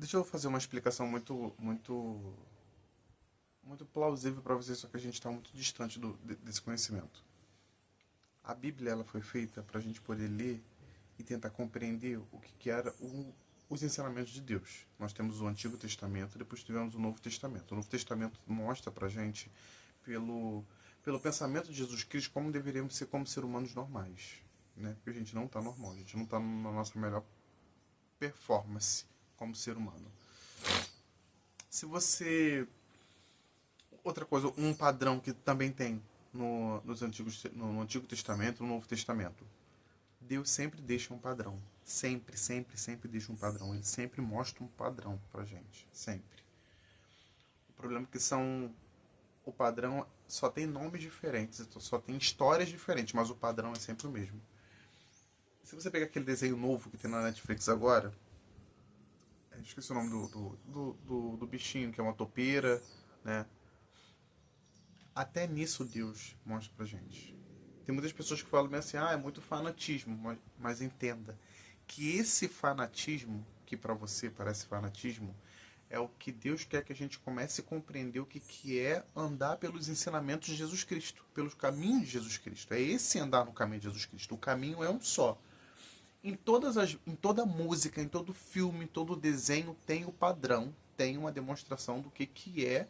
Deixa eu fazer uma explicação muito plausível para vocês, só que a gente está muito distante desse conhecimento. A Bíblia ela foi feita para a gente poder ler e tentar compreender que era os ensinamentos de Deus. Nós temos o Antigo Testamento, depois tivemos o Novo Testamento. O Novo Testamento mostra para a gente, pelo pensamento de Jesus Cristo, como deveríamos ser como seres humanos normais. Né? Porque a gente não está normal, a gente não está na nossa melhor performance como ser humano. Se você... Outra coisa, um padrão que também tem no Antigo Testamento, no Novo Testamento. Deus sempre deixa um padrão. Sempre, sempre, sempre deixa um padrão. Ele sempre mostra um padrão pra gente. Sempre. O problema é que o padrão só tem nomes diferentes, só tem histórias diferentes, mas o padrão é sempre o mesmo. Se você pegar aquele desenho novo que tem na Netflix agora, esqueci o nome do bichinho, que é uma topeira, né? Até nisso Deus mostra pra gente. Tem muitas pessoas que falam assim, é muito fanatismo, mas entenda que esse fanatismo, que para você parece fanatismo, é o que Deus quer que a gente comece a compreender o que é andar pelos ensinamentos de Jesus Cristo, pelos caminhos de Jesus Cristo. É esse andar no caminho de Jesus Cristo. O caminho é um só. Em toda música, em todo filme, em todo desenho, tem o padrão, tem uma demonstração do que é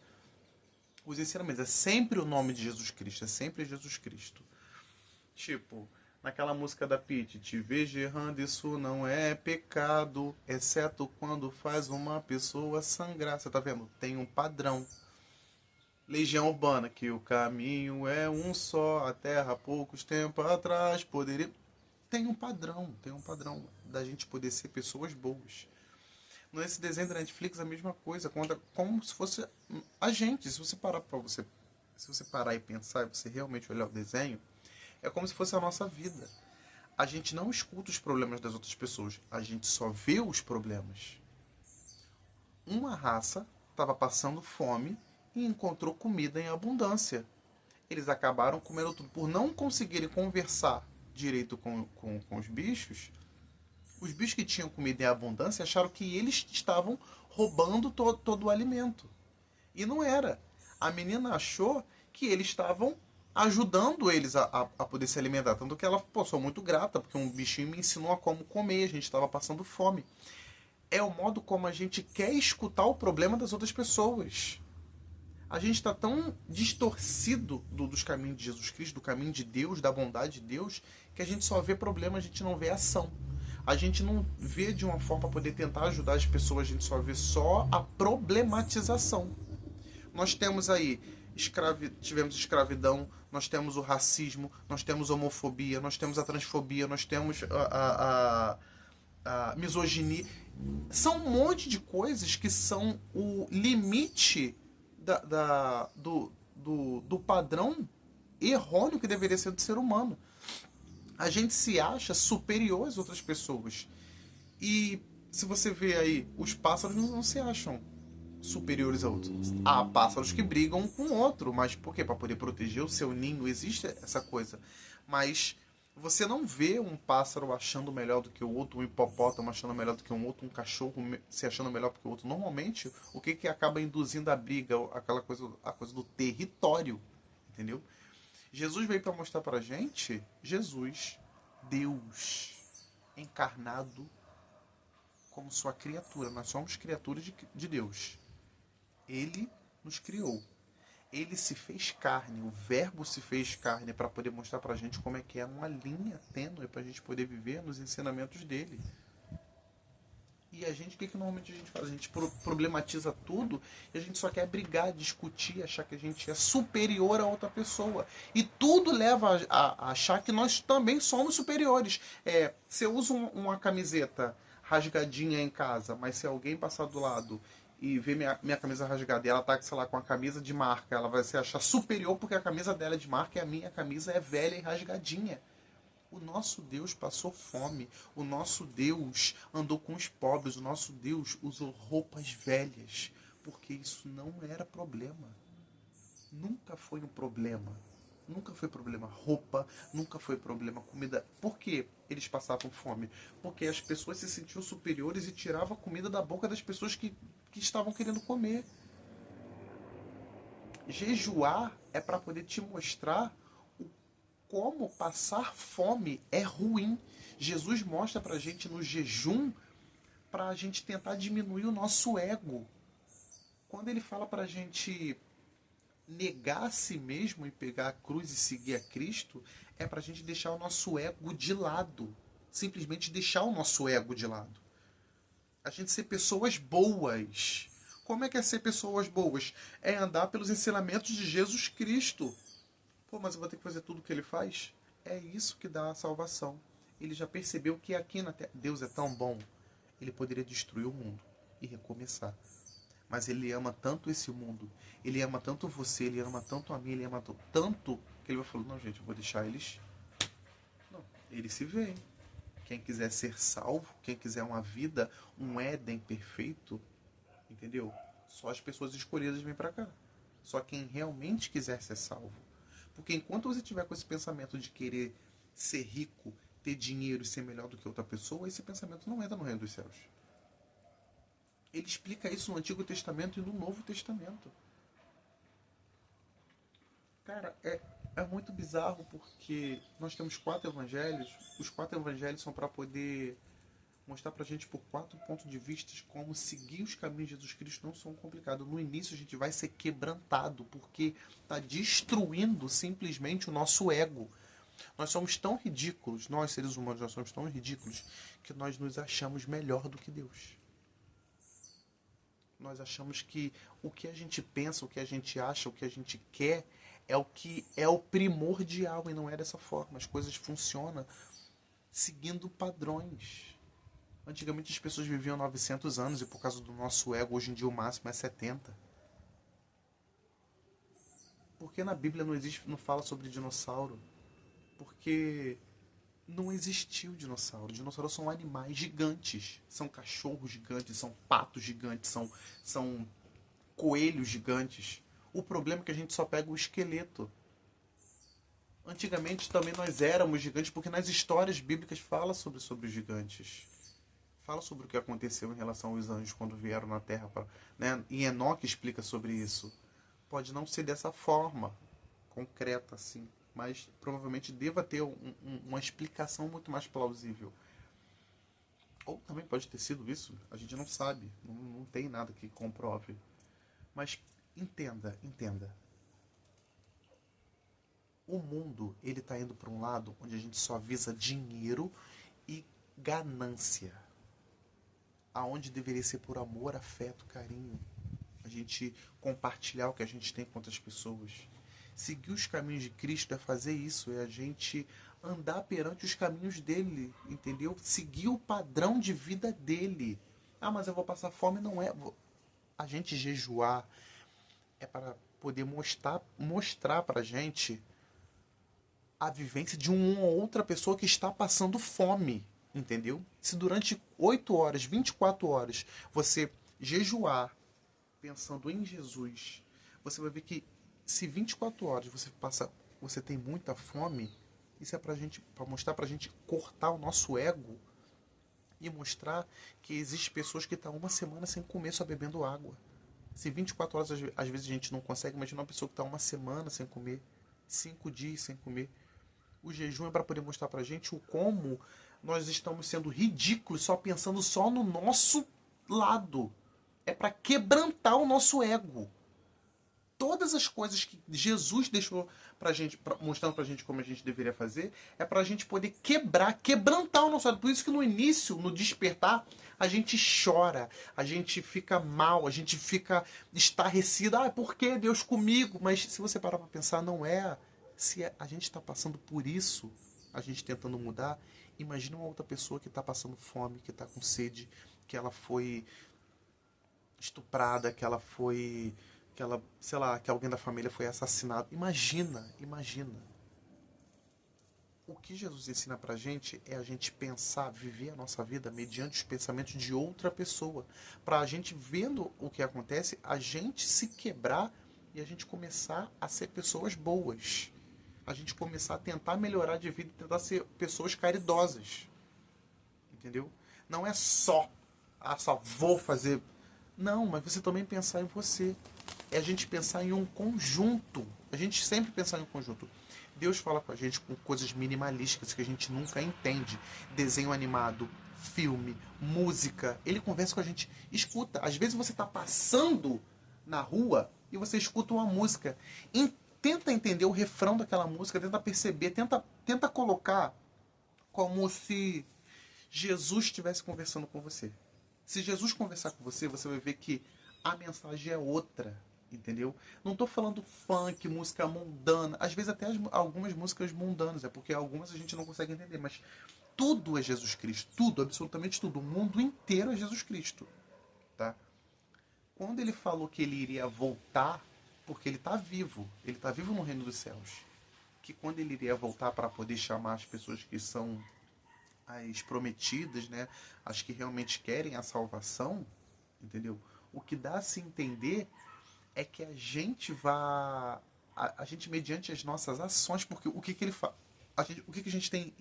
os ensinamentos. É sempre o nome de Jesus Cristo, é sempre Jesus Cristo. Tipo, naquela música da Pitty, te vejo errando, isso não é pecado, exceto quando faz uma pessoa sangrar. Você tá vendo? Tem um padrão. Legião Urbana, que o caminho é um só, a terra há poucos tempos atrás poderia... tem um padrão da gente poder ser pessoas boas. Nesse desenho da Netflix a mesma coisa, conta como se fosse a gente. Se você parar e pensar, e você realmente olhar o desenho, é como se fosse a nossa vida. A gente não escuta os problemas das outras pessoas, a gente só vê os problemas. Uma raça estava passando fome e encontrou comida em abundância. Eles acabaram comendo tudo. Por não conseguirem conversar direito com os bichos que tinham comida em abundância acharam que eles estavam roubando todo o alimento. E não era. A menina achou que eles estavam ajudando eles a poder se alimentar. Tanto que ela, sou muito grata, porque um bichinho me ensinou a como comer, a gente estava passando fome. É o modo como a gente quer escutar o problema das outras pessoas. A gente está tão distorcido dos caminhos de Jesus Cristo, do caminho de Deus, da bondade de Deus, que a gente só vê problema, a gente não vê ação. A gente não vê de uma forma para poder tentar ajudar as pessoas, a gente só vê só a problematização. Nós temos aí tivemos escravidão, nós temos o racismo, nós temos a homofobia, nós temos a transfobia, nós temos a misoginia. São um monte de coisas que são o limite do padrão errôneo que deveria ser do ser humano. A gente se acha superior às outras pessoas. E se você vê aí, os pássaros não se acham superiores a outros. Há pássaros que brigam um com o outro, mas por quê? Para poder proteger o seu ninho, existe essa coisa. Mas você não vê um pássaro achando melhor do que o outro, um hipopótamo achando melhor do que um outro, um cachorro se achando melhor do que o outro. Normalmente, o que acaba induzindo a briga, aquela coisa, a coisa do território, entendeu? Jesus veio para mostrar pra gente, Jesus, Deus, encarnado como sua criatura. Nós somos criaturas de Deus. Ele nos criou. Ele se fez carne, o verbo se fez carne para poder mostrar pra gente como é que é uma linha tênue pra gente poder viver nos ensinamentos dele. E a gente, o que normalmente a gente faz? A gente problematiza tudo e a gente só quer brigar, discutir, achar que a gente é superior a outra pessoa. E tudo leva a achar que nós também somos superiores. Se eu uso uma camiseta rasgadinha em casa, mas se alguém passar do lado e ver minha camisa rasgada e ela tá, sei lá, com a camisa de marca, ela vai se achar superior porque a camisa dela é de marca e a minha camisa é velha e rasgadinha. O nosso Deus passou fome. O nosso Deus andou com os pobres. O nosso Deus usou roupas velhas. Porque isso não era problema. Nunca foi um problema. nunca foi problema roupa, nunca foi problema comida. Por que eles passavam fome? Porque as pessoas se sentiam superiores e tiravam a comida da boca das pessoas que estavam querendo comer. Jejuar é para poder te mostrar como passar fome é ruim. Jesus mostra pra gente no jejum pra gente tentar diminuir o nosso ego. Quando ele fala pra gente negar a si mesmo e pegar a cruz e seguir a Cristo, é pra gente deixar o nosso ego de lado. Simplesmente deixar o nosso ego de lado. A gente ser pessoas boas. Como é que é ser pessoas boas? É andar pelos ensinamentos de Jesus Cristo. Pô, mas eu vou ter que fazer tudo o que ele faz? É isso que dá a salvação. Ele já percebeu que aqui na Terra Deus é tão bom, ele poderia destruir o mundo e recomeçar. Mas ele ama tanto esse mundo, ele ama tanto você, ele ama tanto a mim, ele ama tanto, que ele vai falar, não gente, eu vou deixar eles... Não, eles se veem. Quem quiser ser salvo, quem quiser uma vida, um Éden perfeito, entendeu? Só as pessoas escolhidas vêm pra cá. Só quem realmente quiser ser salvo. Porque enquanto você tiver com esse pensamento de querer ser rico, ter dinheiro e ser melhor do que outra pessoa, esse pensamento não entra no reino dos céus. Ele explica isso no Antigo Testamento e no Novo Testamento. Cara, é muito bizarro porque nós temos 4 evangelhos. Os 4 evangelhos são para poder mostrar pra gente por 4 pontos de vista como seguir os caminhos de Jesus Cristo não são complicados. No início a gente vai ser quebrantado porque está destruindo simplesmente o nosso ego. Nós somos tão ridículos, nós seres humanos, nós somos tão ridículos que nós nos achamos melhor do que Deus. Nós achamos que o que a gente pensa, o que a gente acha, o que a gente quer é o que é o primordial e não é dessa forma. As coisas funcionam seguindo padrões. Antigamente as pessoas viviam 900 anos e por causa do nosso ego, hoje em dia o máximo é 70. Por que na Bíblia não fala sobre dinossauro? Porque não existiu dinossauro. Dinossauros são animais gigantes. São cachorros gigantes, são patos gigantes, são coelhos gigantes. O problema é que a gente só pega o esqueleto. Antigamente também nós éramos gigantes porque nas histórias bíblicas fala sobre os gigantes. Fala sobre o que aconteceu em relação aos anjos quando vieram na Terra. Né? E Enoque explica sobre isso. Pode não ser dessa forma, concreta assim, mas provavelmente deva ter uma explicação muito mais plausível. Ou também pode ter sido isso, a gente não sabe, não tem nada que comprove. Mas entenda. O mundo, ele está indo para um lado onde a gente só visa dinheiro e ganância. Aonde deveria ser por amor, afeto, carinho. A gente compartilhar o que a gente tem com outras pessoas. Seguir os caminhos de Cristo é fazer isso, é a gente andar perante os caminhos dele, entendeu? Seguir o padrão de vida dele. Ah, mas eu vou passar fome, não é. A gente jejuar é para poder mostrar pra gente a vivência de uma ou outra pessoa que está passando fome, entendeu? Se durante 8 horas, 24 horas, você jejuar pensando em Jesus, você vai ver que se 24 horas você tem muita fome, isso é para mostrar pra gente cortar o nosso ego e mostrar que existe pessoas que estão uma semana sem comer, só bebendo água. Se 24 horas às vezes a gente não consegue, imagina uma pessoa que está uma semana sem comer, 5 dias sem comer. O jejum é para poder mostrar pra gente o como nós estamos sendo ridículos só pensando só no nosso lado. É para quebrantar o nosso ego. Todas as coisas que Jesus deixou pra gente, mostrando pra gente como a gente deveria fazer, é pra gente poder quebrantar o nosso ego. Por isso que no início, no despertar, a gente chora, a gente fica mal, a gente fica estarrecido. Ah, por que Deus comigo? Mas se você parar pra pensar, não é. Se a gente está passando por isso, a gente tentando mudar, imagina uma outra pessoa que está passando fome, que está com sede, que ela foi estuprada, sei lá, que alguém da família foi assassinado. Imagina. O que Jesus ensina pra gente é a gente pensar, viver a nossa vida mediante os pensamentos de outra pessoa. Pra gente, vendo o que acontece, a gente se quebrar e a gente começar a ser pessoas boas. a gente começar a tentar melhorar de vida e tentar ser pessoas caridosas. Entendeu? Não é só vou fazer. Não, mas você também pensar em você. É a gente pensar em um conjunto. A gente sempre pensar em um conjunto. Deus fala com a gente com coisas minimalísticas que a gente nunca entende. Desenho animado, filme, música. Ele conversa com a gente. Escuta. Às vezes você está passando na rua e você escuta uma música. Tenta entender o refrão daquela música, tenta perceber, tenta colocar como se Jesus estivesse conversando com você. Se Jesus conversar com você, você vai ver que a mensagem é outra, entendeu? Não estou falando funk, música mundana, às vezes até algumas músicas mundanas, é porque algumas a gente não consegue entender, mas tudo é Jesus Cristo, tudo, absolutamente tudo, o mundo inteiro é Jesus Cristo, tá? Quando ele falou que ele iria voltar, porque ele está vivo no reino dos céus, que quando ele iria voltar para poder chamar as pessoas que são as prometidas, né, as que realmente querem a salvação, entendeu? O que dá a se entender é que a gente a gente mediante as nossas ações, porque o que ele fala, o que a gente tem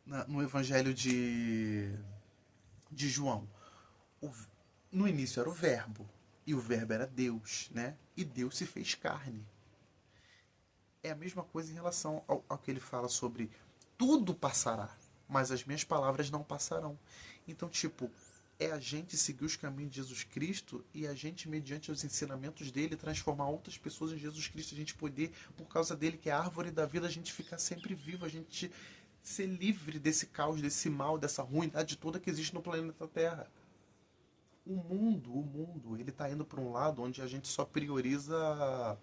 no Evangelho de João? O, no início era o Verbo, e o Verbo era Deus, né? E Deus se fez carne. É a mesma coisa em relação ao que ele fala sobre tudo passará, mas as minhas palavras não passarão. Então, tipo, é a gente seguir os caminhos de Jesus Cristo e a gente, mediante os ensinamentos dele, transformar outras pessoas em Jesus Cristo. A gente poder, por causa dele, que é a árvore da vida, a gente ficar sempre vivo, a gente ser livre desse caos, desse mal, dessa ruindade toda que existe no planeta Terra. O mundo, ele está indo para um lado onde a gente só prioriza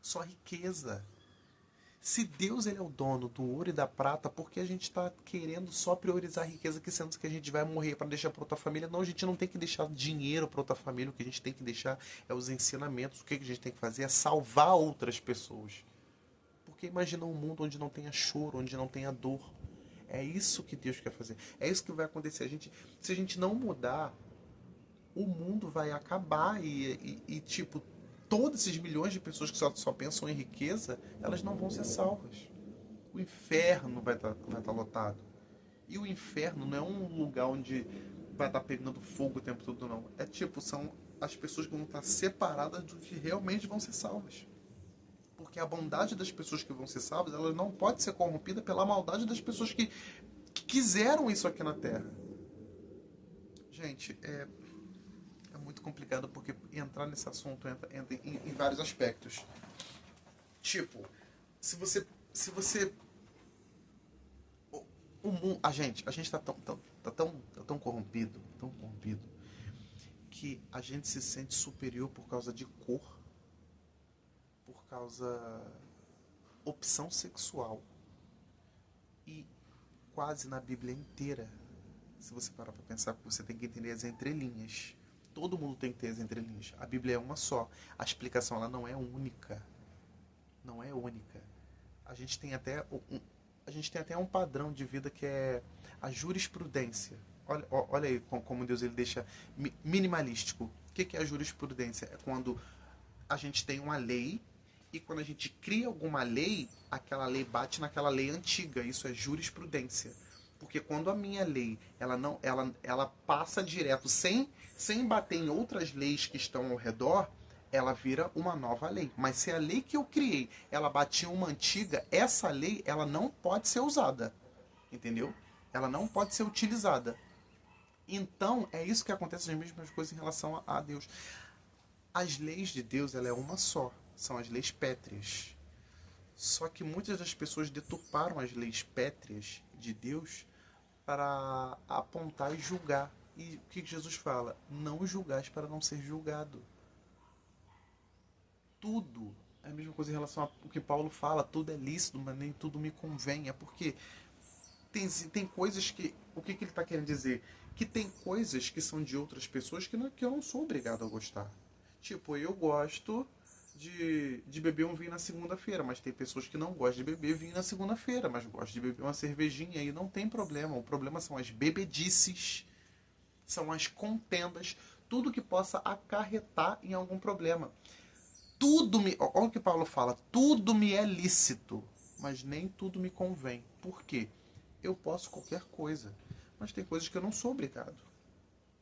só riqueza. Se Deus ele é o dono do ouro e da prata, por que a gente está querendo só priorizar a riqueza, que sendo que a gente vai morrer para deixar para outra família? Não, a gente não tem que deixar dinheiro para outra família. O que a gente tem que deixar é os ensinamentos. O que a gente tem que fazer é salvar outras pessoas. Porque imagina um mundo onde não tenha choro, onde não tenha dor. É isso que Deus quer fazer. É isso que vai acontecer. Se a gente não mudar, o mundo vai acabar tipo, todos esses milhões de pessoas que só pensam em riqueza, elas não vão ser salvas. O inferno vai tá lotado. E o inferno não é um lugar onde vai estar pegando fogo o tempo todo, não. É tipo, são as pessoas que vão estar separadas do que realmente vão ser salvas. Porque a bondade das pessoas que vão ser salvas, ela não pode ser corrompida pela maldade das pessoas que quiseram isso aqui na Terra. Gente, é muito complicado porque entrar nesse assunto entra em vários aspectos. Tipo, se você a gente tá tão corrompido que a gente se sente superior por causa de cor, por causa opção sexual. E quase na Bíblia inteira, se você parar para pensar, você tem que entender as entrelinhas. Todo mundo tem que ter as entrelinhas. A Bíblia é uma só. A explicação ela não é única. Não é única. A gente tem até um padrão de vida que é a jurisprudência. Olha aí como Deus ele deixa minimalístico. O que é a jurisprudência? É quando a gente tem uma lei e quando a gente cria alguma lei, aquela lei bate naquela lei antiga. Isso é jurisprudência. Porque quando a minha lei ela passa direto sem bater em outras leis que estão ao redor, ela vira uma nova lei. Mas se a lei que eu criei, ela batia uma antiga, essa lei ela não pode ser usada. Entendeu? Ela não pode ser utilizada. Então, é isso que acontece as mesmas coisas em relação a Deus. As leis de Deus, ela é uma só. São as leis pétreas. Só que muitas das pessoas deturparam as leis pétreas de Deus para apontar e julgar. E o que Jesus fala? Não julgais para não ser julgado. Tudo é a mesma coisa em relação ao que Paulo fala. Tudo é lícito, mas nem tudo me convém. É porque tem coisas que... O que ele está querendo dizer? Que tem coisas que são de outras pessoas que eu não sou obrigado a gostar. Tipo, eu gosto de beber um vinho na segunda-feira, mas tem pessoas que não gostam de beber vinho na segunda-feira, mas gostam de beber uma cervejinha e não tem problema. O problema são as bebedices, são as contendas, tudo que possa acarretar em algum problema. Olha o que Paulo fala. Tudo me é lícito, mas nem tudo me convém. Por quê? Eu posso qualquer coisa, mas tem coisas que eu não sou obrigado,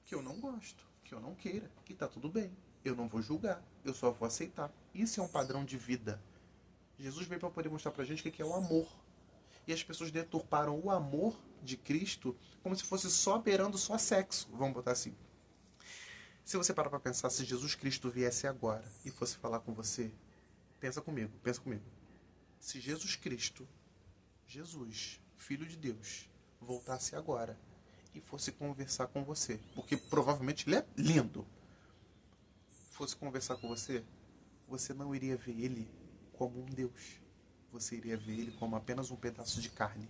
que eu não gosto, que eu não queira, e tá tudo bem. Eu não vou julgar, eu só vou aceitar. Isso é um padrão de vida. Jesus veio para poder mostrar pra gente o que é o amor. E as pessoas deturparam o amor de Cristo como se fosse só beirando só sexo, vamos botar assim. Se você parar para pensar, se Jesus Cristo viesse agora e fosse falar com você, pensa comigo, pensa comigo. Se Jesus Cristo, Jesus, Filho de Deus, voltasse agora e fosse conversar com você, porque provavelmente ele é lindo, fosse conversar com você, você não iria ver ele como um Deus. Você iria ver ele como apenas um pedaço de carne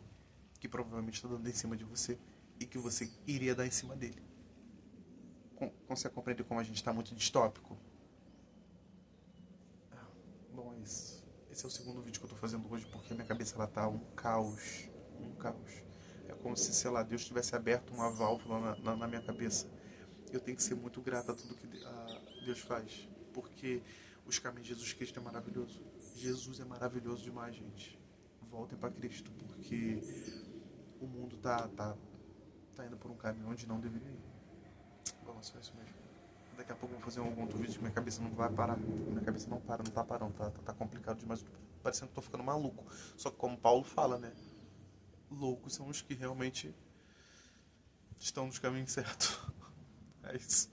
que provavelmente está dando em cima de você e que você iria dar em cima dele. Consegue compreender como a gente está muito distópico? Bom, é isso. Esse é o segundo vídeo que eu estou fazendo hoje porque a minha cabeça ela tá um caos. Um caos. É como se, sei lá, Deus tivesse aberto uma válvula na minha cabeça. Eu tenho que ser muito grato a tudo que Deus faz. Porque os caminhos de Jesus Cristo é maravilhoso. Jesus é maravilhoso demais, gente. Voltem para Cristo, porque o mundo tá indo por um caminho onde não deveria ir. Bom, só isso mesmo. Daqui a pouco eu vou fazer algum outro vídeo que minha cabeça não vai parar. Minha cabeça não para, não tá parando, tá complicado demais. Parecendo que tô ficando maluco. Só que como Paulo fala, né? Loucos são os que realmente estão nos caminhos certos. É isso.